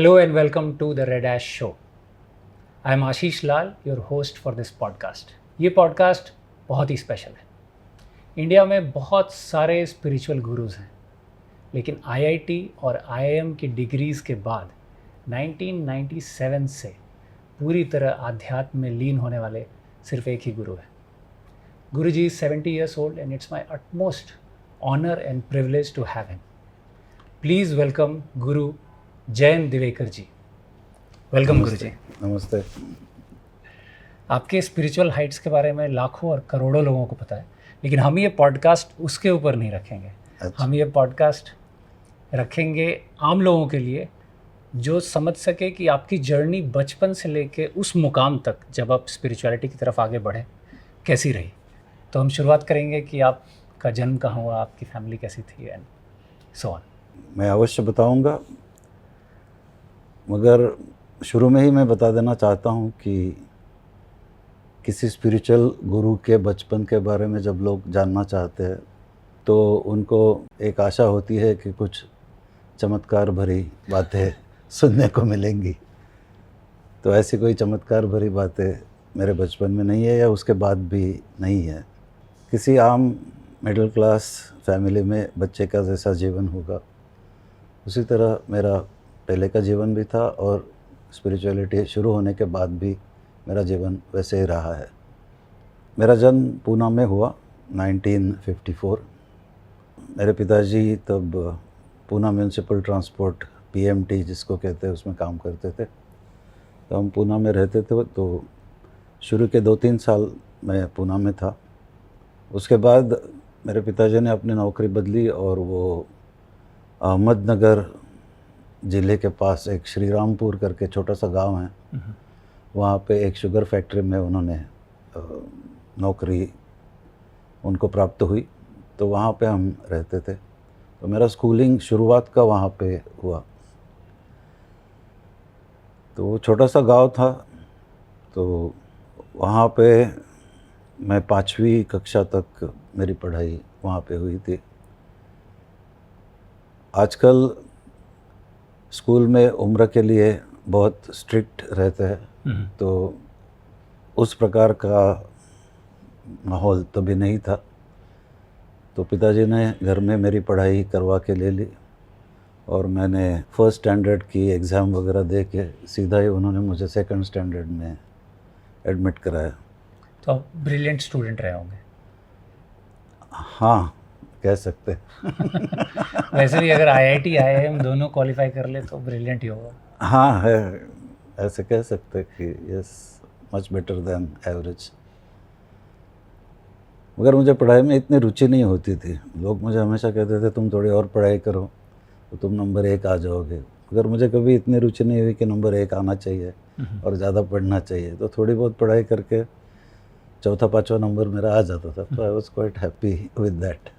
Hello and welcome to the Red Ash Show. I am Ashish Lal, your host for this podcast. ये podcast बहुत ही special है। India में बहुत सारे spiritual gurus हैं, लेकिन आईआईटी और आईआईएम की डिग्रीज़ के बाद 1997 से पूरी तरह आध्यात्म में लीन होने वाले सिर्फ एक ही गुरु है। Guruji is 70 years old and it's my utmost honor and privilege to have him. Please welcome Guru Jayant Divekar ji. Welcome guru ji. नमस्ते। आपके स्पिरिचुअल हाइट्स के बारे में लाखों और करोड़ों लोगों को पता है, लेकिन हम ये पॉडकास्ट उसके ऊपर नहीं रखेंगे। अच्छा। हम ये पॉडकास्ट रखेंगे आम लोगों के लिए, जो समझ सके कि आपकी जर्नी बचपन से लेके उस मुकाम तक जब आप स्पिरिचुअलिटी की तरफ आगे बढ़े कैसी रही। तो हम शुरुआत करेंगे कि आपका जन्म कहाँ हुआ, आपकी फैमिली कैसी थी एंड सो ऑन। मैं अवश्य बताऊंगा, मगर शुरू में ही मैं बता देना चाहता हूं कि किसी स्पिरिचुअल गुरु के बचपन के बारे में जब लोग जानना चाहते हैं तो उनको एक आशा होती है कि कुछ चमत्कार भरी बातें सुनने को मिलेंगी। तो ऐसी कोई चमत्कार भरी बातें मेरे बचपन में नहीं है या उसके बाद भी नहीं है। किसी आम मिडिल क्लास फैमिली में बच्चे का जैसा जीवन होगा उसी तरह मेरा पहले का जीवन भी था और स्पिरिचुअलिटी शुरू होने के बाद भी मेरा जीवन वैसे ही रहा है। मेरा जन्म पूना में हुआ 1954। मेरे पिताजी तब पूना म्यूनसिपल ट्रांसपोर्ट पीएमटी जिसको कहते हैं उसमें काम करते थे। तो हम पूना में रहते थे, तो शुरू के 2-3 साल मैं पूना में था। उसके बाद मेरे पिताजी ने अपनी नौकरी बदली और वो अहमदनगर ज़िले के पास एक श्री रामपुर करके छोटा सा गांव है, वहाँ पे एक शुगर फैक्ट्री में उन्होंने नौकरी उनको प्राप्त हुई। तो वहाँ पे हम रहते थे। तो मेरा स्कूलिंग शुरुआत का वहाँ पे हुआ। तो वो छोटा सा गांव था, तो वहाँ पे मैं 5वीं कक्षा तक मेरी पढ़ाई वहाँ पे हुई थी। आजकल स्कूल में उम्र के लिए बहुत स्ट्रिक्ट रहते हैं, तो उस प्रकार का माहौल तभी नहीं था। तो पिताजी ने घर में मेरी पढ़ाई करवा के ले ली और मैंने फर्स्ट स्टैंडर्ड की एग्ज़ाम वगैरह दे के सीधा ही उन्होंने मुझे सेकंड स्टैंडर्ड में एडमिट कराया। तो आप ब्रिलियंट स्टूडेंट रहे होंगे। हाँ, कह सकते वैसे भी अगर आईआईटी आईआईएम दोनों क्वालिफाई कर ले तो ब्रिलियंट ही होगा। हाँ है, ऐसे कह सकते कि yes, much better than average. मगर मुझे पढ़ाई में इतनी रुचि नहीं होती थी। लोग मुझे हमेशा कहते थे तुम थोड़ी और पढ़ाई करो तो तुम नंबर 1 आ जाओगे। मगर मुझे कभी इतनी रुचि नहीं हुई कि नंबर 1 आना चाहिए और ज़्यादा पढ़ना चाहिए। तो थोड़ी बहुत पढ़ाई करके 4-5वां नंबर मेरा आ जाता था। तो I was quite happy with that.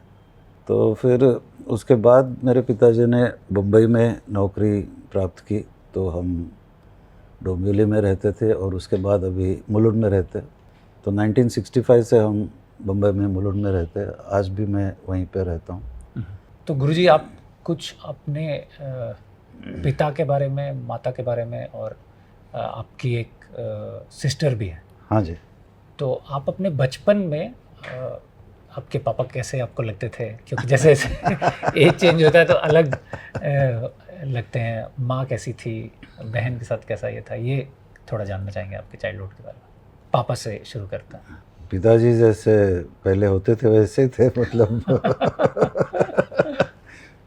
तो फिर उसके बाद मेरे पिताजी ने बम्बई में नौकरी प्राप्त की, तो हम डोंबिवली में रहते थे और उसके बाद अभी मुलुंड में रहते। तो 1965 से हम बम्बई में मुलुंड में रहते। आज भी मैं वहीं पे रहता हूँ। तो गुरुजी, आप कुछ अपने पिता के बारे में, माता के बारे में, और आपकी एक सिस्टर भी है। हाँ जी। तो आप अपने बचपन में आपके पापा कैसे आपको लगते थे? क्योंकि जैसे एज चेंज होता है तो अलग लगते हैं। माँ कैसी थी, बहन के साथ कैसा ये था, ये थोड़ा जानना चाहेंगे आपके चाइल्डहुड के बारे में। पापा से शुरू करता हूँ। पिताजी जैसे पहले होते थे वैसे थे, मतलब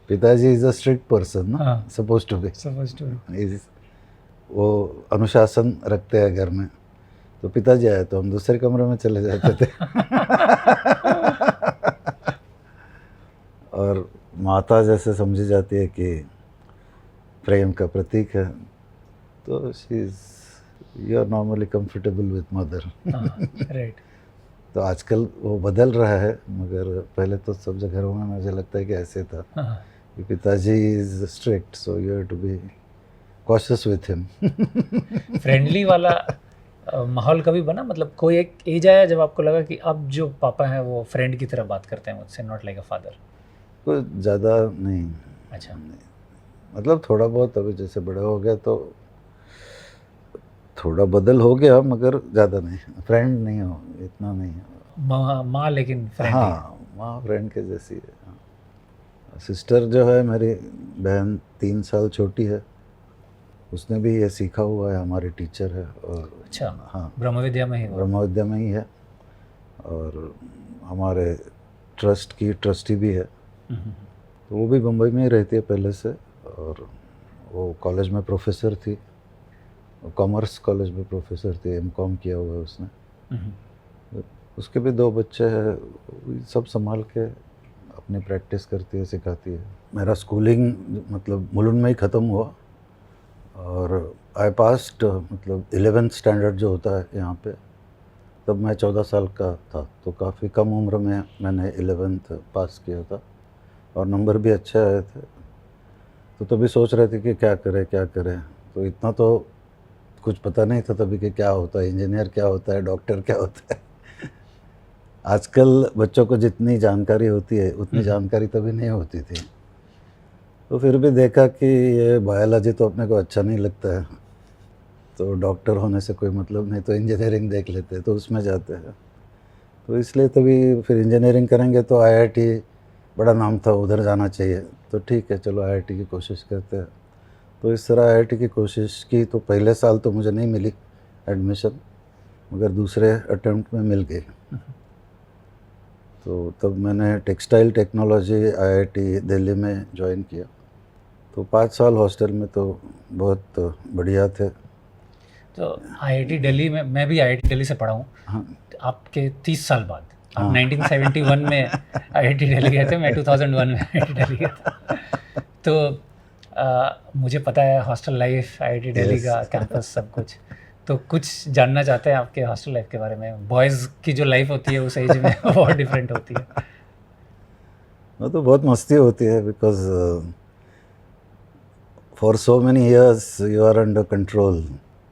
पिताजी is a strict person, suppose to be. वो अनुशासन रखते हैं घर में। तो पिताजी आए तो हम दूसरे कमरे में चले जाते थे और माता जैसे समझी जाती है कि प्रेम का प्रतीक है, तो she is you are normally comfortable with mother. Right. तो आजकल वो बदल रहा है, मगर पहले तो सब घरों में मुझे लगता है कि ऐसे था कि पिताजी is strict, so you have to be cautious with him. Friendly वाला माहौल कभी बना? मतलब कोई एक एज आया जब आपको लगा कि अब जो पापा हैं वो फ्रेंड की तरह बात करते हैं मुझसे, नॉट लाइक अ फादर? कुछ ज़्यादा नहीं। अच्छा। मतलब थोड़ा बहुत, अभी जैसे बड़े हो गए तो थोड़ा बदल हो गया, मगर ज़्यादा नहीं, फ्रेंड नहीं हो, इतना नहीं है। माँ लेकिन फ्रेंडली है। हाँ, माँ फ्रेंड के जैसी है। हाँ। सिस्टर जो है मेरी बहन 3 साल छोटी है, उसने भी ये सीखा हुआ है, हमारी टीचर है। और अच्छा, हाँ, ब्रह्म विद्या में ही वो। ब्रह्म विद्या में ही है, और हमारे ट्रस्ट की ट्रस्टी भी है। तो वो भी बम्बई में ही रहती है पहले से, और वो कॉलेज में प्रोफेसर थी, कॉमर्स कॉलेज में प्रोफेसर थी, एमकॉम किया हुआ है उसने। उसके भी 2 बच्चे हैं, वही सब संभाल के अपनी प्रैक्टिस करती है, सिखाती है। मेरा स्कूलिंग मतलब मुलुंड में ही ख़त्म हुआ, और आई पास्ड मतलब 11th स्टैंडर्ड जो होता है यहाँ पे, तब मैं 14 साल का था, तो काफ़ी कम उम्र में मैंने 11th पास किया था, और नंबर भी अच्छे आए थे। तो तभी सोच रहे थे कि क्या करें क्या करें, तो इतना तो कुछ पता नहीं था तभी कि क्या होता है, इंजीनियर क्या होता है, डॉक्टर क्या होता है। आजकल बच्चों को जितनी जानकारी होती है उतनी जानकारी तभी नहीं होती थी। तो फिर भी देखा कि ये बायोलॉजी तो अपने को अच्छा नहीं लगता है, तो डॉक्टर होने से कोई मतलब नहीं, तो इंजीनियरिंग देख लेते हैं, तो उसमें जाते हैं। तो इसलिए तभी फिर इंजीनियरिंग करेंगे तो आईआईटी बड़ा नाम था, उधर जाना चाहिए, तो ठीक है चलो आईआईटी की कोशिश करते हैं। तो इस तरह आईआईटी की कोशिश की, तो पहले साल तो मुझे नहीं मिली एडमिशन, मगर दूसरे अटेम्प्ट में मिल गई। तो तब मैंने टेक्सटाइल टेक्नोलॉजी आईआईटी दिल्ली में ज्वाइन किया। तो 5 साल हॉस्टल में तो बहुत बढ़िया थे। तो आईआईटी दिल्ली में, मैं भी आईआईटी दिल्ली से पढ़ा हूँ। हाँ आपके 30 साल बाद आप हाँ 1971 में आईआईटी दिल्ली गए थे, मैं 2001 में आईआईटी दिल्ली गया था। तो मुझे पता है hostel life, IIT Delhi Yes. का कैंपस, सब कुछ। तो कुछ जानना चाहते हैं आपके हॉस्टल लाइफ के बारे में। बॉयज़ की जो लाइफ होती है उस एज में बहुत डिफरेंट होती है। वो तो बहुत मस्ती होती है, because for so many years you are under control,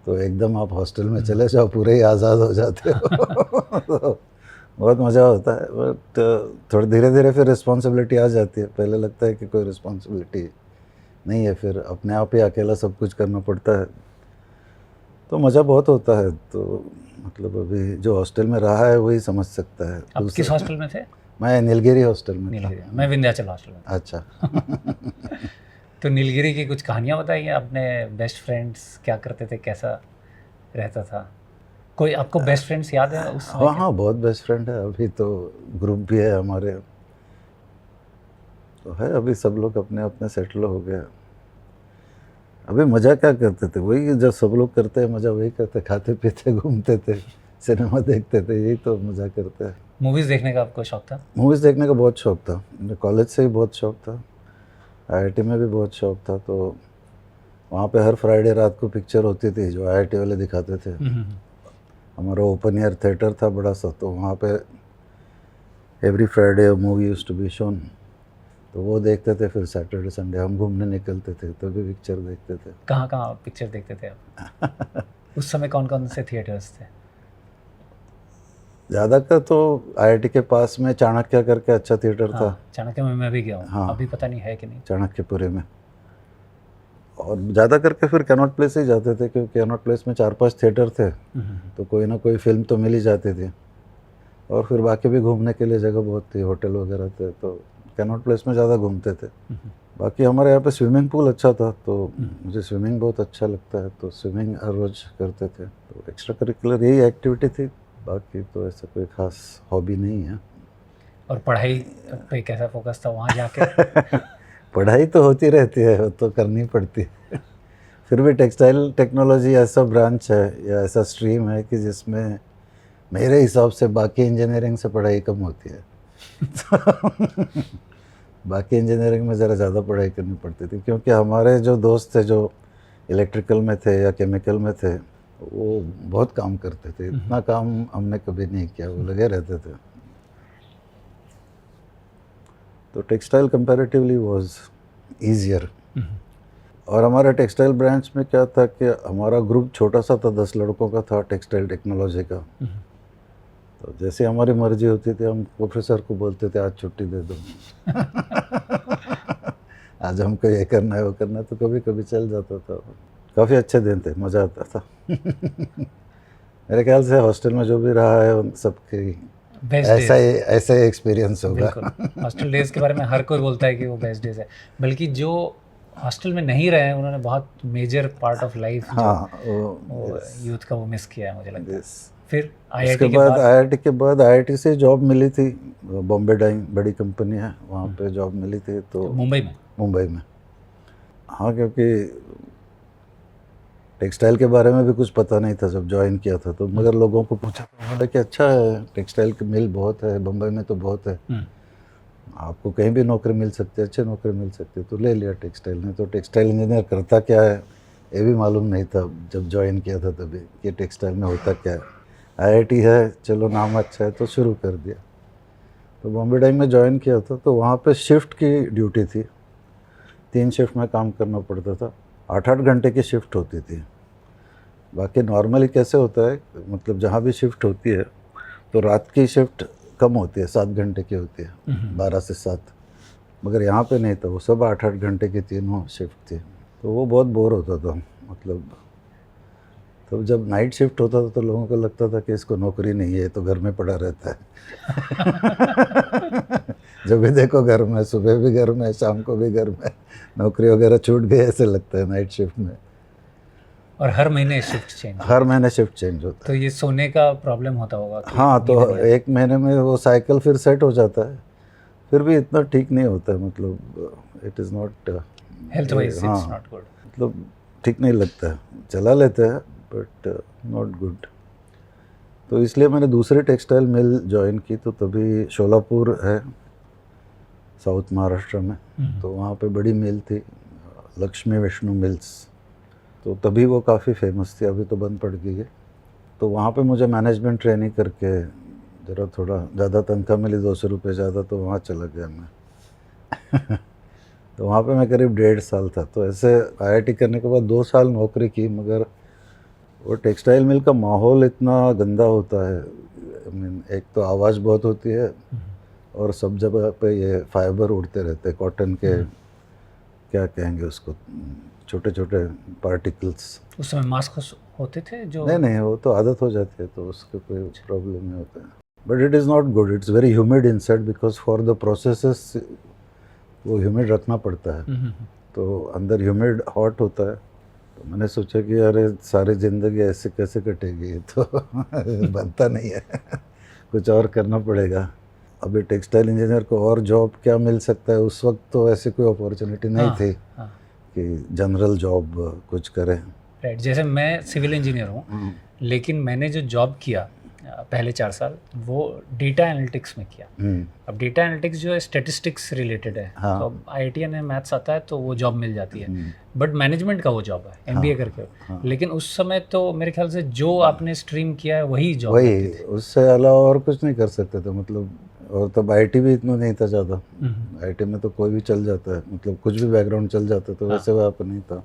तो एकदम आप हॉस्टल में चले जाओ, पूरे ही आज़ाद हो जाते हो। तो बहुत मज़ा होता है, बट थोड़ा धीरे धीरे फिर रिस्पॉन्सिबिलिटी आ जाती है। पहले लगता है कि कोई रिस्पॉन्सिबिलिटी नहीं है, फिर अपने आप ही अकेला सब कुछ करना पड़ता है, तो मज़ा बहुत होता है। तो मतलब अभी जो हॉस्टल में रहा है वही समझ सकता है। आप किस हॉस्टल में थे? मैं नीलगिरी हॉस्टल में था। नीलगिरी, मैं विंध्याचल हॉस्टल में था। अच्छा। तो नीलगिरी की कुछ कहानियाँ बताइए, अपने बेस्ट फ्रेंड्स क्या करते थे, कैसा रहता था? कोई आपको बेस्ट फ्रेंड्स याद है उस समय हाँ के? हाँ, बहुत बेस्ट फ्रेंड है, अभी तो ग्रुप भी है हमारे, तो है अभी सब लोग अपने अपने सेटल हो गए। अभी मज़ा क्या करते थे, वही जो सब लोग करते हैं, मज़ा वही करते, खाते पीते घूमते थे, सिनेमा देखते थे, यही तो मज़ा करते हैं। मूवीज़ देखने का आपको शौक था? मूवीज़ देखने का बहुत शौक था, मुझे कॉलेज से ही बहुत शौक था, आईआईटी में भी बहुत शौक था। तो वहाँ पे हर फ्राइडे रात को पिक्चर होती थी जो आईआईटी वाले दिखाते थे। हमारा ओपन एयर थिएटर था बड़ा सा, तो वहाँ पे every Friday movie used to be shown, तो वो देखते थे। फिर सैटरडे संडे हम घूमने निकलते थे, तो भी पिक्चर देखते थे। कहाँ कहाँ पिक्चर देखते थे आप? उस समय कौन कौन से थिएटर्स थे? ज़्यादातर तो आईआईटी के पास में चाणक्य करके अच्छा थिएटर था। हाँ, चाणक्य में मैं भी गया हूँ। हाँ। अभी पता नहीं है कि नहीं। चाणक्यपुरी में, और ज़्यादा करके फिर कैनॉट प्लेस ही जाते थे, क्योंकि कैनॉट प्लेस में 4-5 थिएटर थे, तो कोई ना कोई फिल्म तो मिल ही जाती थी। और फिर बाकी भी घूमने के लिए जगह बहुत थी, होटल वगैरह थे, तो कैनॉट प्लेस में ज़्यादा घूमते थे। बाकी हमारे यहाँ पे स्विमिंग पूल अच्छा था, तो मुझे स्विमिंग बहुत अच्छा लगता है, तो स्विमिंग हर रोज़ करते थे। तो एक्स्ट्रा करिकुलर यही एक्टिविटी थी, बाकी तो ऐसा कोई ख़ास हॉबी नहीं है। और पढ़ाई पे कैसा फोकस था वहाँ जाके? पढ़ाई तो होती रहती है, वो तो करनी पड़ती है। फिर भी टेक्सटाइल टेक्नोलॉजी ऐसा ब्रांच है या ऐसा स्ट्रीम है कि जिसमें मेरे हिसाब से बाकी इंजीनियरिंग से पढ़ाई कम होती है। बाकी इंजीनियरिंग में ज़रा ज़्यादा पढ़ाई करनी पड़ती थी, क्योंकि हमारे जो दोस्त थे जो इलेक्ट्रिकल में थे या केमिकल में थे, वो बहुत काम करते थे। इतना काम हमने कभी नहीं किया, वो लगे रहते थे। तो टेक्सटाइल कंपैरेटिवली वाज ईजियर। और हमारे टेक्सटाइल ब्रांच में क्या था कि हमारा ग्रुप छोटा सा था, 10 लड़कों का था टेक्सटाइल टेक्नोलॉजी का। तो जैसे हमारी मर्जी होती थी, हम प्रोफेसर को बोलते थे आज छुट्टी दे दो। आज हमको ये करना है वो करना है, तो कभी कभी चल जाता था। काफ़ी अच्छे दिन थे, मज़ा आता था। मेरे ख्याल से हॉस्टल में जो भी रहा है उन सबके ऐसा ही एक्सपीरियंस होगा। बिल्कुल, हॉस्टल डेज के बारे में हर कोई बोलता है कि वो बेस्ट डेज है, बल्कि जो हॉस्टल में नहीं रहे हैं उन्होंने बहुत मेजर पार्ट ऑफ लाइफ वो यूथ का वो मिस किया है मुझे लगता है। फिर उसके बाद आईआईटी के बाद आईआईटी से जॉब मिली थी, बॉम्बे डाइंग बड़ी कंपनी है वहाँ पे जॉब मिली थी। तो मुंबई में हाँ, क्योंकि टेक्सटाइल के बारे में भी कुछ पता नहीं था जब ज्वाइन किया था, तो मगर लोगों को पूछा तो बोला कि अच्छा है, टेक्सटाइल की मिल बहुत है बम्बई में, तो बहुत है, आपको कहीं भी नौकरी मिल सकती है, अच्छी नौकरी मिल सकती है, तो ले लिया टेक्सटाइल ने। तो टेक्सटाइल इंजीनियर करता क्या है ये भी मालूम नहीं था जब ज्वाइन किया था तभी कि टेक्सटाइल में होता क्या है। आईआईटी है, चलो नाम अच्छा है तो शुरू कर दिया। तो बॉम्बे डाइंग में ज्वाइन किया था, तो वहाँ पे शिफ्ट की ड्यूटी थी, 3 शिफ्ट में काम करना पड़ता था, 8-8 घंटे की शिफ्ट होती थी। बाकी नॉर्मली कैसे होता है, मतलब जहाँ भी शिफ्ट होती है तो रात की शिफ्ट कम होती है, 7 घंटे की होती है, 12 से 7, मगर यहाँ पे नहीं था, वो सब 8-8 घंटे की तीनों शिफ्ट थी। तो वो बहुत बोर होता था, मतलब तो जब नाइट शिफ्ट होता था तो लोगों को लगता था कि इसको नौकरी नहीं है, तो घर में पड़ा रहता है। जब भी देखो घर में, सुबह भी घर में, शाम को भी घर में, नौकरी वगैरह छूट गई ऐसे लगता है नाइट शिफ्ट में। और हर महीने शिफ्ट चेंज होता है। तो ये सोने का प्रॉब्लम होता होगा? हाँ, तो 1 महीने में वो साइकिल फिर सेट हो जाता है, फिर भी इतना ठीक नहीं होता है, मतलब it is not health wise it's not good, मतलब ठीक नहीं लगता है, चला लेते हैं बट नॉट गुड। तो इसलिए मैंने दूसरी टेक्सटाइल मिल ज्वाइन की, तो तभी शोलापुर है साउथ महाराष्ट्र में, तो वहाँ पे बड़ी मिल थी, लक्ष्मी विष्णु मिल्स, तो तभी वो काफ़ी फेमस थी, अभी तो बंद पड़ गई है। तो वहाँ पे मुझे मैनेजमेंट ट्रेनिंग करके ज़रा थोड़ा ज़्यादा तनख्वाह मिली, 200 रुपये ज़्यादा, तो वहाँ चला गया मैं। तो वहाँ पे मैं करीब 1.5 साल था। तो ऐसे आईआईटी करने के बाद 2 साल नौकरी की, मगर वो टेक्सटाइल मिल का माहौल इतना गंदा होता है, आई मीन एक तो आवाज़ बहुत होती है, और सब जगह पे ये फाइबर उड़ते रहते हैं, कॉटन के क्या कहेंगे उसको, छोटे छोटे पार्टिकल्स। उस समय मास्क होते थे जो? नहीं, वो तो आदत हो जाती है, तो उसका कोई प्रॉब्लम नहीं होता है, but it is not good, it's very humid inside, because for the processes वो ह्यूमिड रखना पड़ता है, तो अंदर ह्यूमिड हॉट होता है। तो मैंने सोचा कि अरे सारी ज़िंदगी ऐसे कैसे कटेगी, तो बनता नहीं है, कुछ और करना पड़ेगा। अभी टेक्सटाइल इंजीनियर को और जॉब क्या मिल सकता है, उस वक्त तो ऐसी कोई अपॉर्चुनिटी नहीं थी कि जनरल जॉब कुछ करें। राइट, जैसे मैं सिविल इंजीनियर हूँ, लेकिन मैंने जो जॉब किया पहले 4 साल वो डेटा एनालिटिक्स में किया। अब डेटा एनालिटिक्स जो है स्टैटिस्टिक्स रिलेटेड है, तो अब आईआईटी में मैथ्स आता है तो वो जॉब मिल जाती है, बट मैनेजमेंट का वो जॉब है, एमबीए करके। लेकिन उस समय तो मेरे ख्याल से जो आपने स्ट्रीम किया है वही जॉब, वही, उससे अलावा और कुछ नहीं कर सकते थे, मतलब। और तब आईटी भी इतना नहीं था ज़्यादा, आईटी में तो कोई भी चल जाता है, मतलब कुछ भी बैकग्राउंड चल जाता, तो वैसे वहाँ पर नहीं था।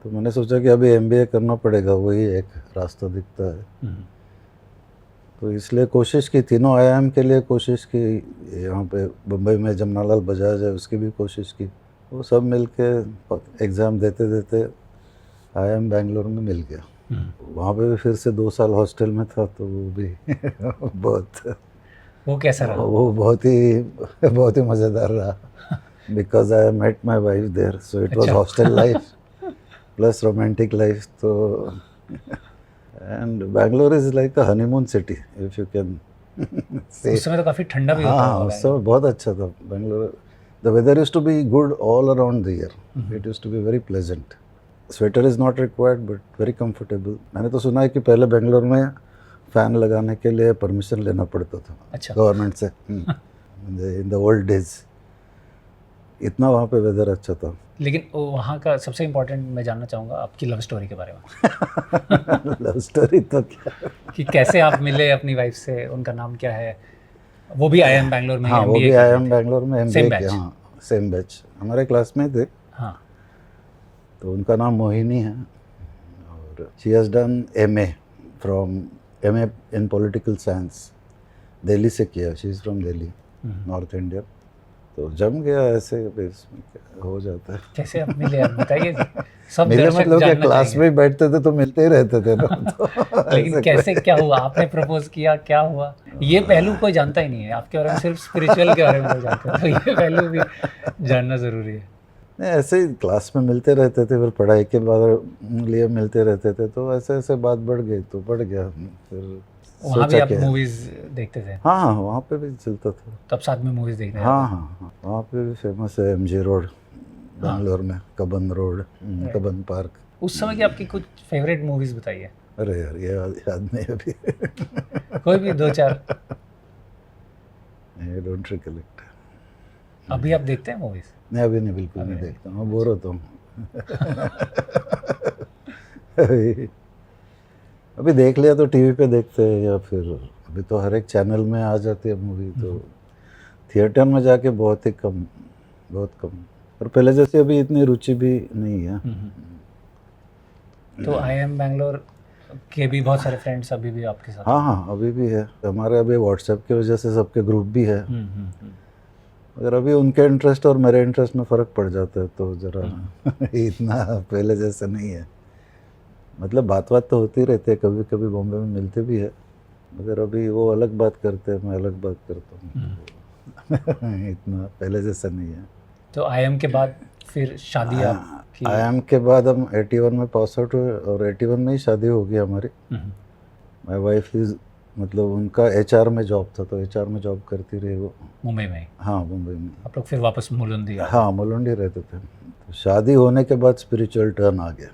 तो मैंने सोचा कि अभी एमबीए करना पड़ेगा, वही एक रास्ता दिखता है। तो इसलिए कोशिश की, तीनों आईआईएम के लिए कोशिश की, यहाँ पे बम्बई में जमनालाल बजाज है उसकी भी कोशिश की, वो सब मिल के एग्ज़ाम देते देते आईआईएम बेंगलोर में मिल गया। वहाँ पे भी फिर से 2 साल हॉस्टल में था, तो वो भी बहुत, वो कैसा रहा? वो बहुत ही मज़ेदार रहा, because I met my wife there, so it was hostel life plus romantic life. तो and Bangalore is like a honeymoon city, if you can say. उस समय तो काफ़ी ठंडा भी होता हाँ, उस समय बहुत अच्छा था Bangalore. The weather use to be good all around the year, it use to be very pleasant. Sweater is not required but very comfortable. मैंने तो सुना है कि पहले बेंगलोर में फ़ैन लगाने के लिए परमिशन लेना पड़ता था, अच्छा, गवर्नमेंट से, इन द ओल्ड डेज। इतना वहाँ पे वेदर अच्छा था। लेकिन वहाँ का सबसे इम्पोर्टेंट मैं जानना चाहूँगा आपकी लव स्टोरी के बारे में। लव स्टोरी तो क्या, कि कैसे आप मिले अपनी वाइफ से, उनका नाम क्या है? वो भी आईआईएम बैंगलोर में? हाँ, वो भी आईआईएम बैंगलोर में एमबीए किया। हाँ, सेम बैच, हमारे क्लास में थे। हाँ, तो उनका नाम मोहिनी है, और she has done MA in political science, Delhi से किया। She is from Delhi, north India. तो जम गया ऐसे, बेस में क्या हो जाता है। कैसे आप मिले, आप बताइए जी। सब मिले दर्शक मतलब क्या, जानना क्लास चाहेंगे। में ही बैठते थे तो मिलते ही रहते थे ना। तो लेकिन ऐसे कैसे, कोई क्या हुआ, आपने प्रपोज किया, क्या हुआ? ये पहलू कोई जानता ही नहीं है आपके बारे में, सिर्फ स्पिरिचुअल के बारे में लोग जानते हैं, तो ये पहलू भी जानना ज़रूरी है। नहीं, ऐसे ही क्लास में मिलते रहते थे, फिर पढ़ाई के बाद लिए मिलते रहते थे, तो ऐसे ऐसे बात बढ़ गई तो बढ़ गया। फिर वहाँ भी सोचा आप क्या, मूवीज़ देखते थे? हाँ हाँ वहाँ पे भी चलता था। तब साथ में मूवीज़ देखने हाँ जाते थे? हाँ हाँ, वहाँ पे भी फेमस है MG रोड, बेंगलोर में कबन रोड, कबन पार्क। उस समय की आपकी कुछ फेवरेट मूवीज़ बताइए, अरे यार ये याद नहीं अभी। कोई भी 2-4। I don't recollect. अभी आप देखते हैं मूवीज़? नहीं अभी नहीं, बिल्कुल अभी नहीं नहीं। देखता हूँ, बोर होता हूँ। अभी अभी देख लिया तो टीवी पे देखते हैं, या फिर अभी तो हर एक चैनल में आ जाती है मूवी, तो थिएटर में जाके बहुत ही कम, बहुत कम। और पहले जैसे अभी इतनी रुचि भी नहीं है। तो आई एम बैंगलोर के भी बहुत सारे फ्रेंड्स अभी भी आपके साथ हाँ हैं? हाँ अभी भी है हमारे, अभी व्हाट्सएप की वजह से सबके ग्रुप भी है। अगर अभी उनके इंटरेस्ट और मेरे इंटरेस्ट में फ़र्क पड़ जाता है तो ज़रा इतना पहले जैसा नहीं है। मतलब बात तो होती रहती है, कभी कभी बॉम्बे में मिलते भी है, मगर अभी वो अलग बात करते हैं, मैं अलग बात करता हूँ। इतना पहले जैसा नहीं है। तो आई एम के बाद फिर शादी आपकी? IIM के बाद हम 81 में पास आउट हुए, और 81 में ही शादी हो गई हमारी। माई वाइफ इज़, मतलब उनका HR में जॉब था, तो HR में जॉब करती रही वो। मुंबई में ही? हाँ मुंबई में। आप लोग फिर वापस मुलुंडी आ गए? हाँ मुलुंडी रहते थे। तो शादी होने के बाद स्पिरिचुअल टर्न आ गया।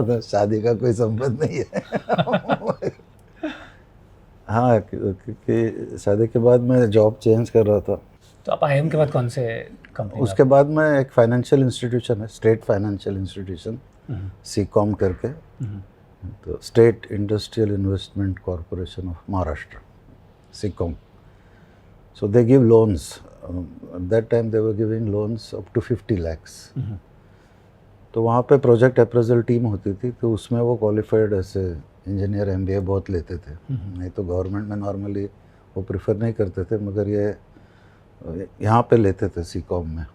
तो शादी का कोई संबंध नहीं है। हाँ क्योंकि शादी के बाद मैं जॉब चेंज कर रहा था। तो आप आई एम के बाद कौन से कंपनी? उसके बाद मैं एक फाइनेंशियल इंस्टीट्यूशन है, स्टेट फाइनेंशियल इंस्टीट्यूशन, सीकॉम करके, तो state industrial investment corporation of Maharashtra, SICOM. So they give loans, at that time they were giving loans up to 50 lakhs। तो वहाँ पे प्रोजेक्ट अप्रेजल टीम होती थी, तो उसमें वो क्वालिफाइड ऐसे इंजीनियर MBA बहुत लेते थे। नहीं तो गवर्नमेंट में नॉर्मली वो प्रेफर नहीं करते थे, मगर ये यहाँ पे लेते थे सीकॉम में।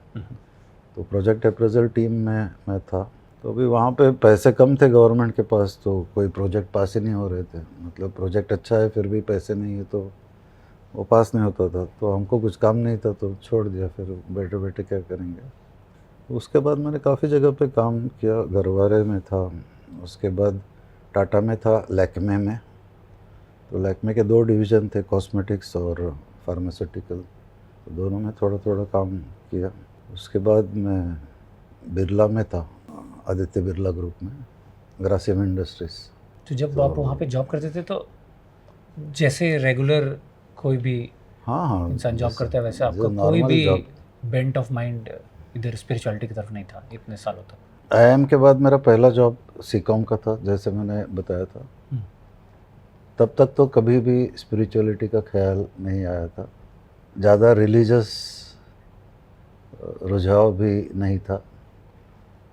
तो प्रोजेक्ट अप्रेजल टीम में मैं था। तो अभी वहाँ पे पैसे कम थे गवर्नमेंट के पास, तो कोई प्रोजेक्ट पास ही नहीं हो रहे थे। मतलब प्रोजेक्ट अच्छा है फिर भी पैसे नहीं है, तो वो पास नहीं होता था। तो हमको कुछ काम नहीं था तो छोड़ दिया, फिर बैठे बैठे क्या करेंगे। उसके बाद मैंने काफ़ी जगह पे काम किया, गरवारे में था, उसके बाद टाटा में था, लैक्मे में। तो लैक्मे के 2 डिवीज़न थे, कॉस्मेटिक्स और फार्मास्यूटिकल, तो दोनों में थोड़ा थोड़ा काम किया। उसके बाद मैं बिरला में था, आदित्य बिरला ग्रुप में, ग्रासिम इंडस्ट्रीज। तो जब आप वहाँ पे जॉब करते थे तो जैसे रेगुलर कोई भी हाँ हाँ इंसान जॉब करता है वैसे आपका कोई normal भी job। बेंट ऑफ माइंड इधर स्पिरिचुअलिटी की तरफ नहीं था इतने सालों तक? IIM के बाद मेरा पहला जॉब सीकॉम का था, जैसे मैंने बताया था। तब तक तो कभी भी स्पिरिचुअलिटी का ख्याल नहीं आया था, ज़्यादा रिलीजियस रुझाव भी नहीं था।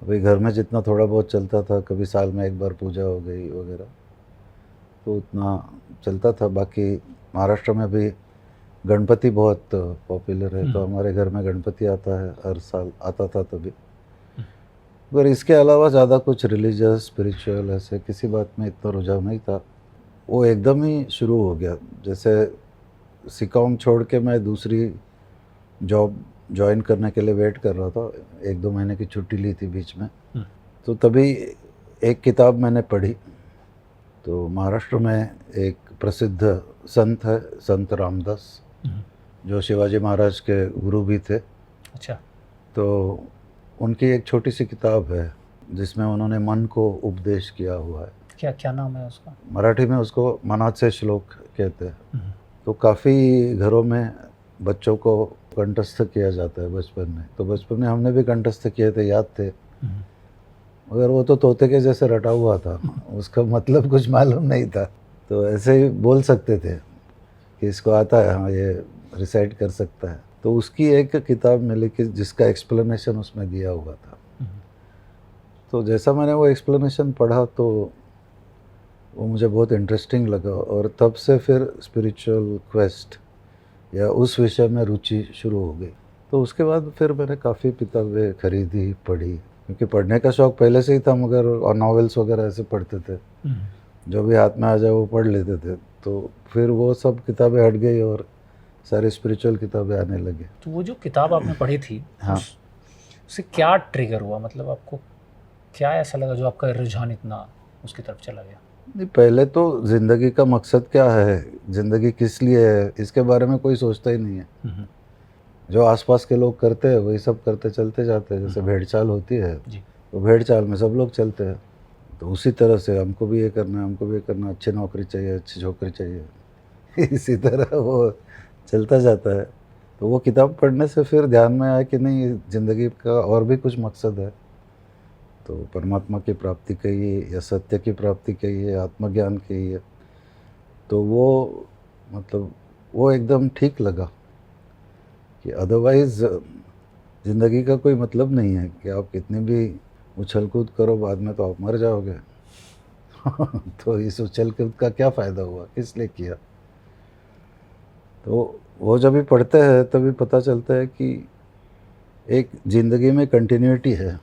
अभी घर में जितना थोड़ा बहुत चलता था, कभी साल में एक बार पूजा हो गई वगैरह, तो उतना चलता था। बाकी महाराष्ट्र में भी गणपति बहुत पॉपुलर है, तो हमारे घर में गणपति आता है, हर साल आता था तभी। मगर इसके अलावा ज़्यादा कुछ रिलीजियस स्पिरिचुअल ऐसे किसी बात में इतना रुझाव नहीं था। वो एकदम ही शुरू हो गया, जैसे सीकॉम छोड़ के मैं दूसरी जॉब ज्वाइन करने के लिए वेट कर रहा था। 1-2 महीने की छुट्टी ली थी बीच में, तो तभी एक किताब मैंने पढ़ी। तो महाराष्ट्र में एक प्रसिद्ध संत है, संत रामदास, जो शिवाजी महाराज के गुरु भी थे। अच्छा। तो उनकी एक छोटी सी किताब है जिसमें उन्होंने मन को उपदेश किया हुआ है। क्या क्या नाम है उसका? मराठी में उसको मनाचे श्लोक कहते हैं। तो काफ़ी घरों में बच्चों को कंठस्थ किया जाता है बचपन में, तो बचपन में हमने भी कंठस्थ किए थे, याद थे, मगर वो तो तोते के जैसे रटा हुआ था, उसका मतलब कुछ मालूम नहीं था। तो ऐसे ही बोल सकते थे कि इसको आता है, हाँ ये रिसाइट कर सकता है। तो उसकी एक किताब मिली कि जिसका एक्सप्लेनेशन उसमें दिया हुआ था। तो जैसा मैंने वो एक्सप्लेनेशन पढ़ा तो वो मुझे बहुत इंटरेस्टिंग लगा, और तब से फिर स्पिरिचुअल क्वेस्ट या उस विषय में रुचि शुरू हो गई। तो उसके बाद फिर मैंने काफ़ी किताबें खरीदी, पढ़ी, क्योंकि पढ़ने का शौक़ पहले से ही था, मगर और नॉवेल्स वगैरह ऐसे पढ़ते थे, जो भी हाथ में आ जाए वो पढ़ लेते थे। तो फिर वो सब किताबें हट गई और सारी स्पिरिचुअल किताबें आने लगी। तो वो जो किताब आपने पढ़ी थी, हाँ, उससे क्या ट्रिगर हुआ, मतलब आपको क्या ऐसा लगा जो आपका रुझान इतना उसकी तरफ चला गया? नहीं, पहले तो ज़िंदगी का मकसद क्या है, ज़िंदगी किस लिए है, इसके बारे में कोई सोचता ही नहीं है। जो आसपास के लोग करते हैं वही सब करते चलते जाते हैं। जैसे भेड़ चाल होती है, तो भेड़ चाल में सब लोग चलते हैं। तो उसी तरह से हमको भी ये करना है, हमको भी ये करना है, अच्छी नौकरी चाहिए, अच्छी छोकरी चाहिए इसी तरह वो चलता जाता है। तो वो किताब पढ़ने से फिर ध्यान में आया कि नहीं, ज़िंदगी का और भी कुछ मकसद है। तो परमात्मा की प्राप्ति कहिए या सत्य की प्राप्ति कहिए, आत्मज्ञान कहिए, तो वो मतलब वो एकदम ठीक लगा कि अदरवाइज़ ज़िंदगी का कोई मतलब नहीं है कि आप कितनी भी उछल कूद करो, बाद में तो आप मर जाओगे तो इस उछल कूद का क्या फ़ायदा हुआ, किस लिए किया? तो वो जब भी पढ़ते हैं तभी पता चलता है कि एक ज़िंदगी में कंटिन्यूटी है,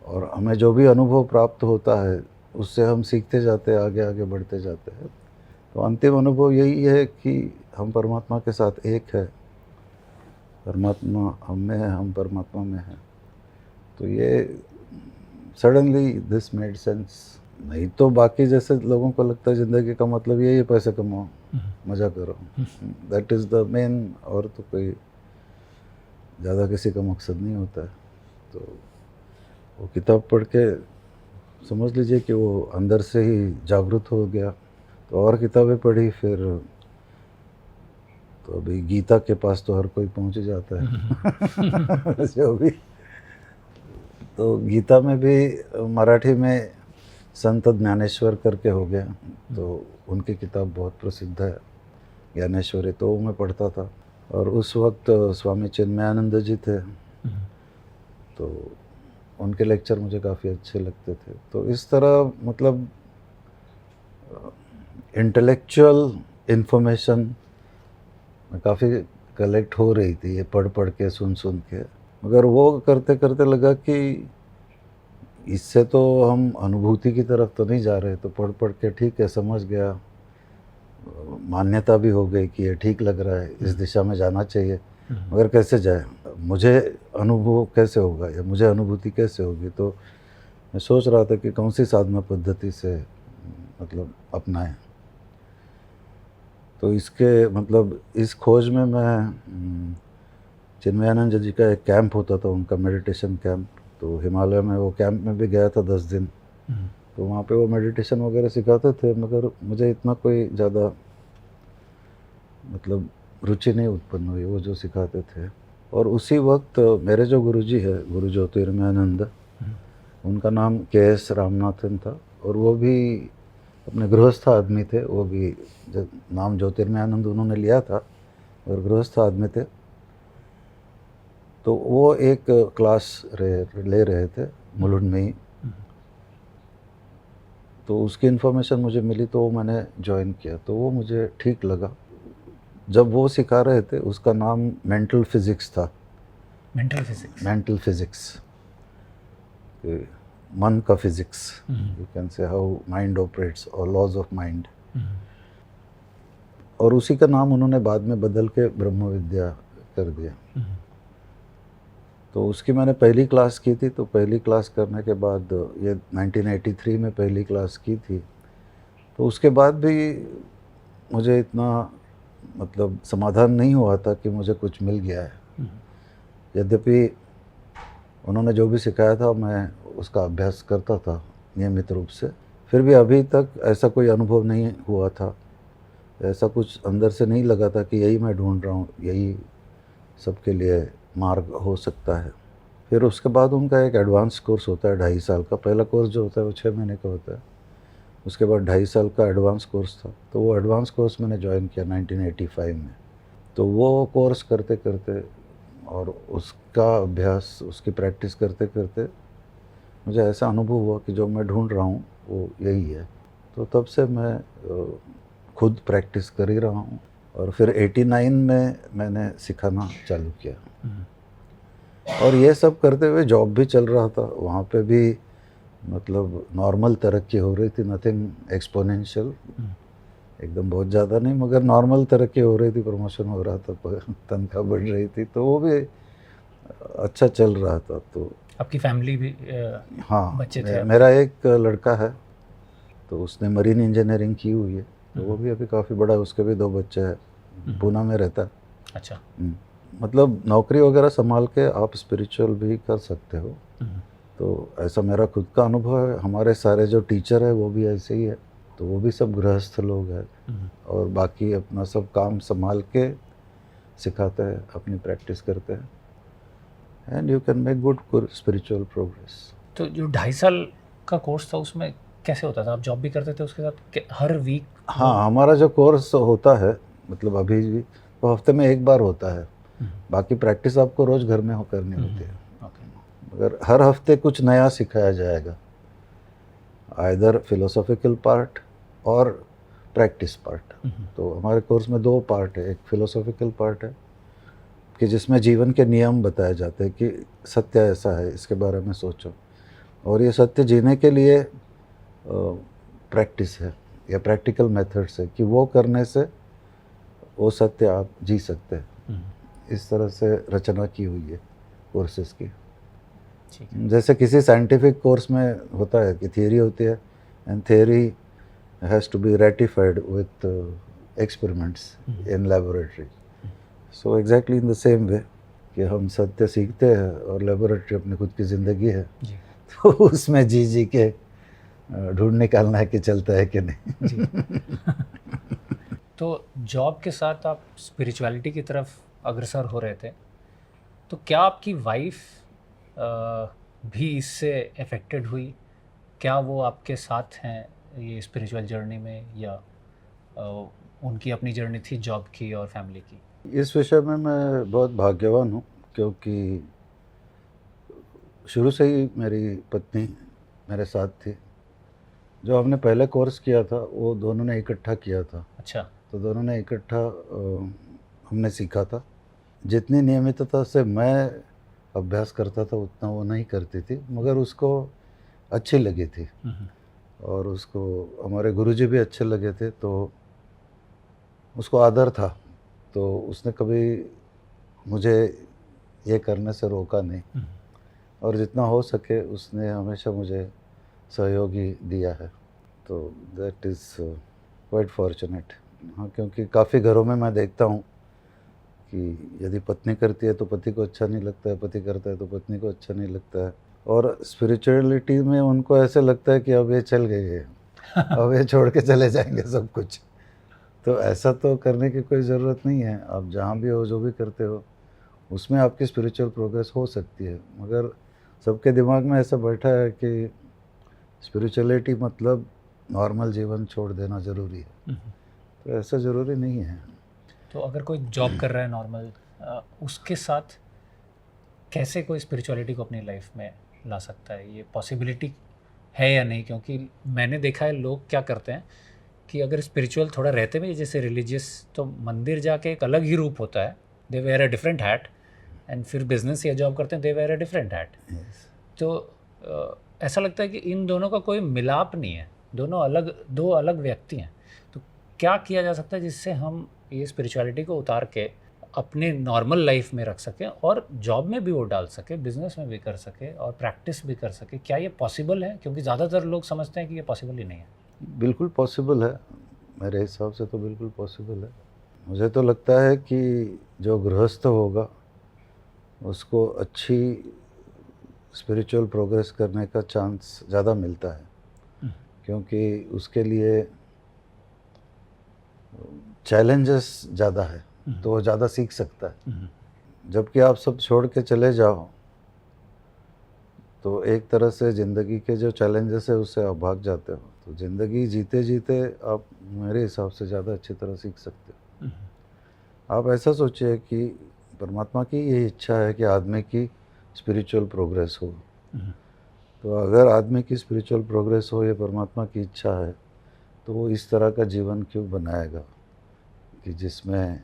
और हमें जो भी अनुभव प्राप्त होता है उससे हम सीखते जाते हैं, आगे आगे बढ़ते जाते हैं। तो अंतिम अनुभव यही है कि हम परमात्मा के साथ एक है, परमात्मा हम में है, हम परमात्मा में हैं। तो ये सडनली दिस मेड सेंस। नहीं तो बाकी जैसे लोगों को लगता है ज़िंदगी का मतलब यही है पैसे कमाओ, मज़ा करो, दैट इज़ द मेन, और तो कोई ज़्यादा किसी का मकसद नहीं होता है। तो वो किताब पढ़ के समझ लीजिए कि वो अंदर से ही जागृत हो गया। तो और किताबें पढ़ी फिर, तो अभी गीता के पास तो हर कोई पहुंच ही जाता है जो भी। तो गीता में भी मराठी में संत ज्ञानेश्वर करके हो गया, तो उनकी किताब बहुत प्रसिद्ध है ज्ञानेश्वरी, तो वो मैं पढ़ता था। और उस वक्त स्वामी चिन्मयानंद जी थे, तो उनके लेक्चर मुझे काफ़ी अच्छे लगते थे। तो इस तरह मतलब इंटेलेक्चुअल इन्फॉर्मेशन काफ़ी कलेक्ट हो रही थी, ये पढ़ पढ़ के, सुन सुन के। मगर वो करते करते लगा कि इससे तो हम अनुभूति की तरफ तो नहीं जा रहे। तो पढ़ पढ़ के ठीक है, समझ गया, मान्यता भी हो गई कि ये ठीक लग रहा है, इस दिशा में जाना चाहिए। मगर कैसे जाए, मुझे अनुभव कैसे होगा या मुझे अनुभूति कैसे होगी? तो मैं सोच रहा था कि कौन सी साधना पद्धति से मतलब अपनाएं। तो इसके मतलब इस खोज में मैं चिन्मयानंद जी का एक कैंप होता था, उनका मेडिटेशन कैंप, तो हिमालय में वो कैंप में भी गया था 10 दिन। तो वहाँ पे वो मेडिटेशन वगैरह सिखाते थे, मगर मुझे इतना कोई ज़्यादा मतलब रुचि नहीं उत्पन्न हुई वो जो सिखाते थे। और उसी वक्त मेरे जो गुरुजी है, गुरु ज्योतिर्मयानंद, उनका नाम के.एस. रामनाथन था, और वो भी अपने गृहस्थ आदमी थे। वो भी नाम ज्योतिर्मयानंद उन्होंने लिया था और गृहस्थ आदमी थे। तो वो एक क्लास ले रहे थे मुलुंड में ही, तो उसकी इन्फॉर्मेशन मुझे मिली, तो वो मैंने ज्वाइन किया। तो वो मुझे ठीक लगा। जब वो सिखा रहे थे, उसका नाम मेंटल फिजिक्स था। मेंटल फिजिक्स, मन का फिजिक्स, यू कैन से हाउ माइंड ऑपरेट्स और लॉज ऑफ माइंड। और उसी का नाम उन्होंने बाद में बदल के ब्रह्म विद्या कर दिया। तो उसकी मैंने पहली क्लास की थी। तो पहली क्लास करने के बाद, ये 1983 में पहली क्लास की थी, तो उसके बाद भी मुझे इतना मतलब समाधान नहीं हुआ था कि मुझे कुछ मिल गया है। यद्यपि उन्होंने जो भी सिखाया था मैं उसका अभ्यास करता था नियमित रूप से, फिर भी अभी तक ऐसा कोई अनुभव नहीं हुआ था, ऐसा कुछ अंदर से नहीं लगा था कि यही मैं ढूंढ रहा हूँ, यही सबके लिए मार्ग हो सकता है। फिर उसके बाद उनका एक एडवांस कोर्स होता है 2.5 साल का। पहला कोर्स जो होता है वो 6 महीने का होता है, उसके बाद 2.5 साल का एडवांस कोर्स था। तो वो एडवांस कोर्स मैंने ज्वाइन किया 1985 में। तो वो कोर्स करते करते और उसका अभ्यास, उसकी प्रैक्टिस करते करते मुझे ऐसा अनुभव हुआ कि जो मैं ढूंढ रहा हूँ वो यही है। तो तब से मैं खुद प्रैक्टिस कर ही रहा हूँ। और फिर 89 में मैंने सिखाना चालू किया। और ये सब करते हुए जॉब भी चल रहा था, वहाँ पे भी मतलब नॉर्मल तरक्की हो रही थी, नथिंग एक्सपोनेंशियल, एकदम बहुत ज़्यादा नहीं, मगर नॉर्मल तरक्की हो रही थी, प्रमोशन हो रहा था, तनख्वाह बढ़ रही थी, तो वो भी अच्छा चल रहा था। तो आपकी फैमिली भी हाँ, बच्चे थे? मेरा एक लड़का है, तो उसने मरीन इंजीनियरिंग की हुई है, तो वो भी अभी काफ़ी बड़ा है, उसके भी 2 बच्चे हैं, पूना में रहता है। अच्छा। मतलब नौकरी वगैरह संभाल के आप स्पिरिचुअल भी कर सकते हो। तो ऐसा मेरा खुद का अनुभव है। हमारे सारे जो टीचर है वो भी ऐसे ही है, तो वो भी सब गृहस्थ लोग हैं और बाकी अपना सब काम संभाल के सिखाते हैं, अपनी प्रैक्टिस करते हैं, and you can make good spiritual progress. तो जो 2.5 साल का कोर्स था उसमें कैसे होता था? आप जॉब भी करते थे उसके साथ हर वीक? हाँ, हमारा जो कोर्स होता है मतलब अभी भी तो हफ्ते में 1 बार होता है, बाकी प्रैक्टिस आपको रोज़ घर में करनी होती है। मगर हर हफ्ते कुछ नया सिखाया जाएगा, आइदर फिलोसॉफिकल पार्ट और प्रैक्टिस पार्ट। तो हमारे कोर्स में 2 पार्ट है, एक फिलोसॉफिकल पार्ट है कि जिसमें जीवन के नियम बताए जाते हैं कि सत्य ऐसा है, इसके बारे में सोचो, और ये सत्य जीने के लिए प्रैक्टिस है या प्रैक्टिकल मेथड्स है कि वो करने से वो सत्य आप जी सकते हैं। इस तरह से रचना की हुई है कोर्सेज की। जैसे किसी साइंटिफिक कोर्स में होता है कि थियरी होती है, and theory has to be ratified with experiments in laboratory. So exactly in the same way कि हम सत्य सीखते हैं और लेबोरेटरी अपनी खुद की ज़िंदगी है, तो उसमें जी के ढूंढ निकालना है कि चलता है कि नहीं। तो जॉब के साथ आप स्पिरिचुअलिटी की तरफ अग्रसर हो रहे थे, तो क्या आपकी वाइफ भी इससे अफेक्टेड हुई? क्या वो आपके साथ हैं ये स्पिरिचुअल जर्नी में, या उनकी अपनी जर्नी थी जॉब की और फैमिली की? इस विषय में मैं बहुत भाग्यवान हूँ, क्योंकि शुरू से ही मेरी पत्नी मेरे साथ थी। जो हमने पहले कोर्स किया था वो दोनों ने इकट्ठा किया था। अच्छा। तो दोनों ने इकट्ठा हमने सीखा था। जितनी नियमितता से मैं अभ्यास करता था उतना वो नहीं करती थी, मगर उसको अच्छी लगी थी और उसको हमारे गुरुजी भी अच्छे लगे थे, तो उसको आदर था। तो उसने कभी मुझे ये करने से रोका नहीं, और जितना हो सके उसने हमेशा मुझे सहयोग ही दिया है। तो दैट इज़ क्वाइट फॉर्चुनेट। हाँ, क्योंकि काफ़ी घरों में मैं देखता हूँ कि यदि पत्नी करती है तो पति को अच्छा नहीं लगता है, पति करता है तो पत्नी को अच्छा नहीं लगता है, और स्पिरिचुअलिटी में उनको ऐसे लगता है कि अब ये चल गए हैं, अब ये छोड़ के चले जाएंगे सब कुछ। तो ऐसा तो करने की कोई ज़रूरत नहीं है। आप जहाँ भी हो, जो भी करते हो, उसमें आपकी स्पिरिचुअल प्रोग्रेस हो सकती है, मगर सबके दिमाग में ऐसा बैठा है कि स्पिरिचुअलिटी मतलब नॉर्मल जीवन छोड़ देना ज़रूरी है। तो ऐसा ज़रूरी नहीं है। तो अगर कोई जॉब कर रहा है नॉर्मल, उसके साथ कैसे कोई स्पिरिचुअलिटी को अपनी लाइफ में ला सकता है? ये पॉसिबिलिटी है या नहीं? क्योंकि मैंने देखा है लोग क्या करते हैं कि अगर स्पिरिचुअल थोड़ा रहते भी, जैसे रिलीजियस, तो मंदिर जाके एक अलग ही रूप होता है, they wear a different hat, and फिर बिजनेस या जॉब करते हैं, they wear a different hat. तो ऐसा लगता है कि इन दोनों का कोई मिलाप नहीं है, दोनों दो अलग व्यक्ति हैं। तो क्या किया जा सकता है जिससे हम ये स्पिरिचुअलिटी को उतार के अपने नॉर्मल लाइफ में रख सकें और जॉब में भी वो डाल सके, बिजनेस में भी कर सके और प्रैक्टिस भी कर सके? क्या ये पॉसिबल है? क्योंकि ज़्यादातर लोग समझते हैं कि ये पॉसिबल ही नहीं है। बिल्कुल पॉसिबल है, मेरे हिसाब से तो बिल्कुल पॉसिबल है। मुझे तो लगता है कि जो गृहस्थ होगा उसको अच्छी स्पिरिचुअल प्रोग्रेस करने का चांस ज़्यादा मिलता है, क्योंकि उसके लिए चैलेंजेस ज़्यादा है, तो वो ज़्यादा सीख सकता है। जबकि आप सब छोड़ के चले जाओ तो एक तरह से ज़िंदगी के जो चैलेंजेस है उससे आप भाग जाते हो। तो ज़िंदगी जीते जीते आप मेरे हिसाब से ज़्यादा अच्छी तरह सीख सकते हो। आप ऐसा सोचिए कि परमात्मा की ये इच्छा है कि आदमी की स्पिरिचुअल प्रोग्रेस हो। तो अगर आदमी की स्पिरिचुअल प्रोग्रेस हो, ये परमात्मा की इच्छा है, तो वो इस तरह का जीवन क्यों बनाएगा? कि जिसमें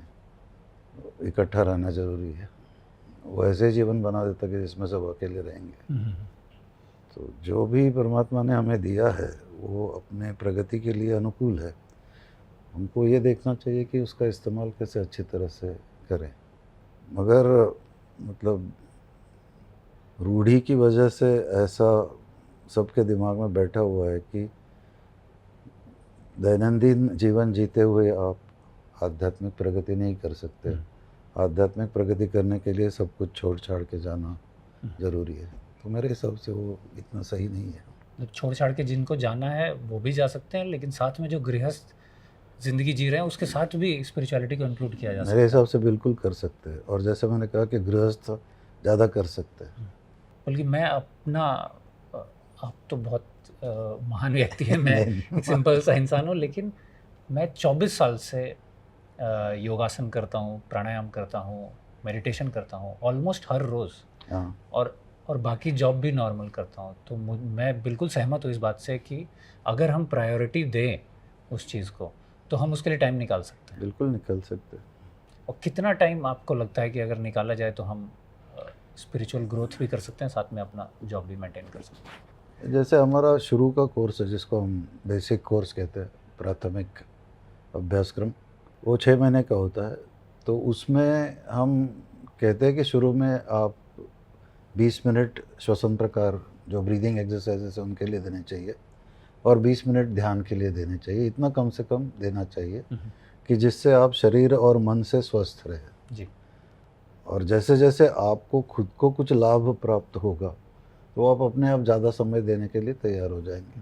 इकट्ठा रहना ज़रूरी है, वो ऐसे जीवन बना देता कि जिसमें सब अकेले रहेंगे। तो जो भी परमात्मा ने हमें दिया है वो अपने प्रगति के लिए अनुकूल है। हमको ये देखना चाहिए कि उसका इस्तेमाल कैसे अच्छी तरह से करें। मगर मतलब रूढ़ी की वजह से ऐसा सबके दिमाग में बैठा हुआ है कि दैनंदिन जीवन जीते हुए आप आध्यात्मिक प्रगति नहीं कर सकते। आध्यात्मिक प्रगति करने के लिए सब कुछ छोड़ छाड़ के जाना ज़रूरी है। तो मेरे हिसाब से वो इतना सही नहीं है। छोड़ छाड़ के जिनको जाना है वो भी जा सकते हैं, लेकिन साथ में जो गृहस्थ ज़िंदगी जी रहे हैं उसके साथ भी स्पिरिचुअलिटी को इंक्लूड किया जा सकता है। मेरे हिसाब से बिल्कुल कर सकते हैं। और जैसे मैंने कहा कि गृहस्थ ज़्यादा कर सकते हैं। बल्कि मैं अपना, आप तो बहुत महान व्यक्ति हैं, मैं एक सिंपल सा इंसान हूँ, लेकिन मैं 24 साल से योगासन करता हूँ, प्राणायाम करता हूँ, मेडिटेशन करता हूँ ऑलमोस्ट हर रोज़। हाँ, और बाकी जॉब भी नॉर्मल करता हूँ। तो मैं बिल्कुल सहमत हूँ इस बात से कि अगर हम प्रायोरिटी दें उस चीज़ को तो हम उसके लिए टाइम निकाल सकते हैं। बिल्कुल निकल सकते हैं। और कितना टाइम आपको लगता है कि अगर निकाला जाए तो हम स्पिरिचुअल ग्रोथ भी कर सकते हैं, साथ में अपना जॉब भी मेंटेन कर सकते हैं? जैसे हमारा शुरू का कोर्स है जिसको हम बेसिक कोर्स कहते हैं, प्राथमिक अभ्यासक्रम, वो 6 महीने का होता है। तो उसमें हम कहते हैं कि शुरू में आप 20 मिनट श्वसन प्रकार जो ब्रीदिंग एक्सरसाइजेस है उनके लिए देने चाहिए और 20 मिनट ध्यान के लिए देने चाहिए। इतना कम से कम देना चाहिए कि जिससे आप शरीर और मन से स्वस्थ रहे। जी। और जैसे जैसे आपको खुद को कुछ लाभ प्राप्त होगा तो आप अपने आप ज़्यादा समय देने के लिए तैयार हो जाएंगे।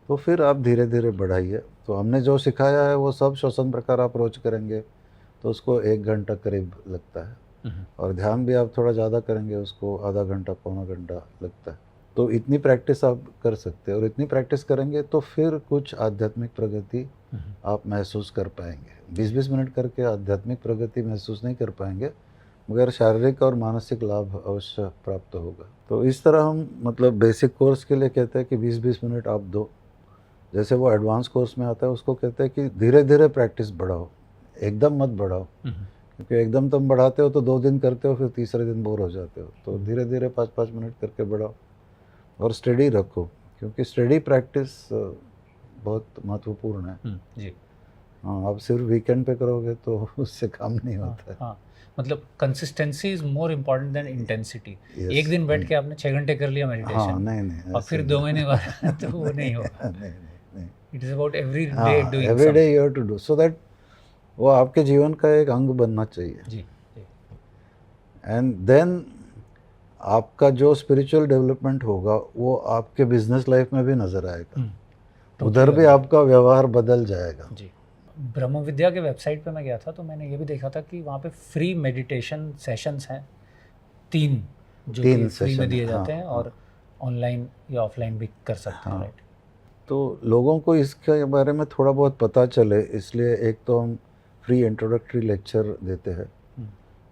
तो फिर आप धीरे धीरे बढ़ाइए। तो हमने जो सिखाया है वो सब श्वसन प्रकार आप रोज करेंगे तो उसको 1 घंटा करीब लगता है। और ध्यान भी आप थोड़ा ज़्यादा करेंगे उसको आधा घंटा पौना घंटा लगता है। तो इतनी प्रैक्टिस आप कर सकते हैं और इतनी प्रैक्टिस करेंगे तो फिर कुछ आध्यात्मिक प्रगति आप महसूस कर पाएंगे। 20-20 मिनट करके आध्यात्मिक प्रगति महसूस नहीं कर पाएंगे, मगर शारीरिक और मानसिक लाभ अवश्य प्राप्त होगा। तो इस तरह हम मतलब बेसिक कोर्स के लिए कहते हैं कि 20-20 मिनट आप दो। जैसे वो एडवांस कोर्स में आता है उसको कहते हैं कि धीरे धीरे प्रैक्टिस बढ़ाओ, एकदम मत बढ़ाओ। क्योंकि एकदम तुम बढ़ाते हो तो 2 दिन करते हो फिर तीसरे दिन बोर हो जाते हो। तो धीरे धीरे 5-5 मिनट करके बढ़ाओ और स्टडी रखो, क्योंकि स्टडी प्रैक्टिस बहुत महत्वपूर्ण है। जी। हाँ, आप सिर्फ वीकेंड पे करोगे तो उससे काम नहीं होता है। हाँ, मतलब consistency is more important than intensity. Yes. एक दिन बैठ के आपने 6 घंटे कर लिया मेडिटेशन, हाँ, नहीं और फिर 2 महीने बाद तो वो नहीं होगा। नहीं। It is about every day हाँ, doing every day you have to do so that वो आपके जीवन का एक अंग बनना चाहिए। जी। एंड देन आपका जो स्पिरिचुअल डेवलपमेंट होगा वो आपके बिजनेस लाइफ में भी नज़र आएगा। उधर भी आपका व्यवहार बदल जाएगा। जी। ब्रह्म विद्या के वेबसाइट पे मैं गया था तो मैंने ये भी देखा था कि वहाँ पे फ्री मेडिटेशन सेशंस हैं 3 जो कि फ्री में दिए जाते हैं, और ऑनलाइन या ऑफलाइन भी कर सकते हैं। राइट। तो लोगों को इसके बारे में थोड़ा बहुत पता चले इसलिए एक तो हम फ्री इंट्रोडक्टरी लेक्चर देते हैं।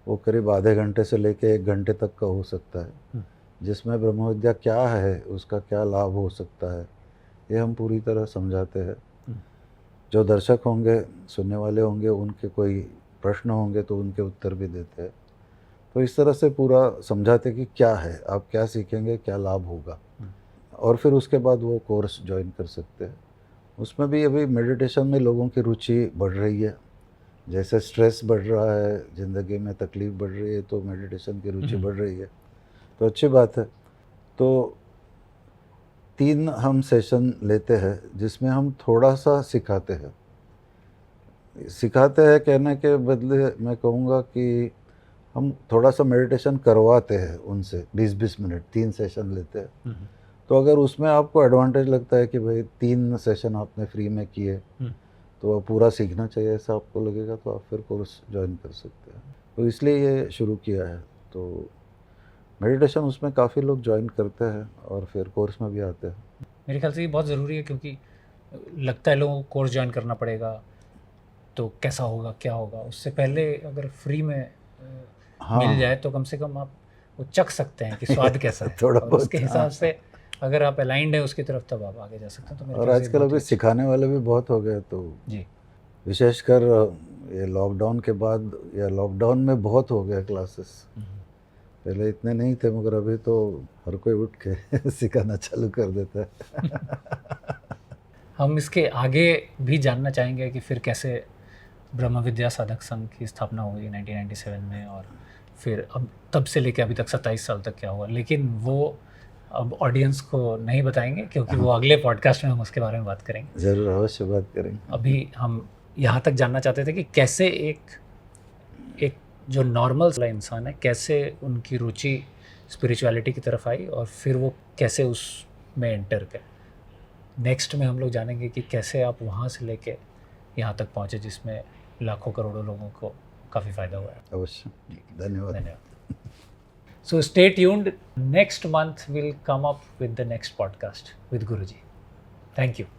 वो करीब आधे घंटे से लेके 1 घंटे तक का हो सकता है, जिसमें ब्रह्म विद्या क्या है, उसका क्या लाभ हो सकता है, ये हम पूरी तरह समझाते हैं। जो दर्शक होंगे, सुनने वाले होंगे, उनके कोई प्रश्न होंगे तो उनके उत्तर भी देते हैं। तो इस तरह से पूरा समझाते कि क्या है, आप क्या सीखेंगे, क्या लाभ होगा, और फिर उसके बाद वो कोर्स ज्वाइन कर सकते हैं। उसमें भी अभी मेडिटेशन में लोगों की रुचि बढ़ रही है। जैसे स्ट्रेस बढ़ रहा है, ज़िंदगी में तकलीफ़ बढ़ रही है, तो मेडिटेशन की रुचि बढ़ रही है, तो अच्छी बात है। तो 3 हम सेशन लेते हैं जिसमें हम थोड़ा सा सिखाते हैं। कहने के बदले मैं कहूँगा कि हम थोड़ा सा मेडिटेशन करवाते हैं उनसे 20-20 मिनट, 3 सेशन लेते हैं। तो अगर उसमें आपको एडवांटेज लगता है कि भाई 3 सेशन आपने फ्री में किए तो पूरा सीखना चाहिए, ऐसा आपको लगेगा तो आप फिर कोर्स ज्वाइन कर सकते हैं। तो इसलिए ये शुरू किया है। तो मेडिटेशन उसमें काफ़ी लोग ज्वाइन करते हैं और फिर कोर्स में भी आते हैं। मेरे ख्याल से ये बहुत ज़रूरी है, क्योंकि लगता है लोगों को कोर्स ज्वाइन करना पड़ेगा तो कैसा होगा, क्या होगा। उससे पहले अगर फ्री में मिल जाए तो कम से कम आप वो चख सकते हैं कि स्वाद कैसा है। थोड़ा और उसके हिसाब से अगर आप अलाइंड है उसकी तरफ तब आप आगे जा सकते हैं। तो मेरे और ख्याल से आजकल अभी सिखाने वाले भी बहुत हो गए, तो जी विशेषकर ये लॉकडाउन के बाद या लॉकडाउन में बहुत हो गया क्लासेस। पहले इतने नहीं थे, मगर अभी तो हर कोई उठ के सिखाना चालू कर देता है। हम इसके आगे भी जानना चाहेंगे कि फिर कैसे ब्रह्म विद्या साधक संघ की स्थापना हुई 1997 में, और फिर अब तब से लेके अभी तक 27 साल तक क्या हुआ, लेकिन वो अब ऑडियंस को नहीं बताएंगे क्योंकि वो अगले पॉडकास्ट में हम उसके बारे में बात करेंगे। ज़रूर, अवश्य बात करेंगे। अभी हम यहाँ तक जानना चाहते थे कि कैसे एक जो नॉर्मल सा इंसान है, कैसे उनकी रुचि स्पिरिचुअलिटी की तरफ आई और फिर वो कैसे उसमें एंटर कर। नेक्स्ट में हम लोग जानेंगे कि कैसे आप वहाँ से लेके यहाँ तक पहुँचे जिसमें लाखों करोड़ों लोगों को काफ़ी फ़ायदा हुआ है। अवश्य, धन्यवाद। So stay tuned. Next month we'll come up with the next podcast with Guruji. Thank you.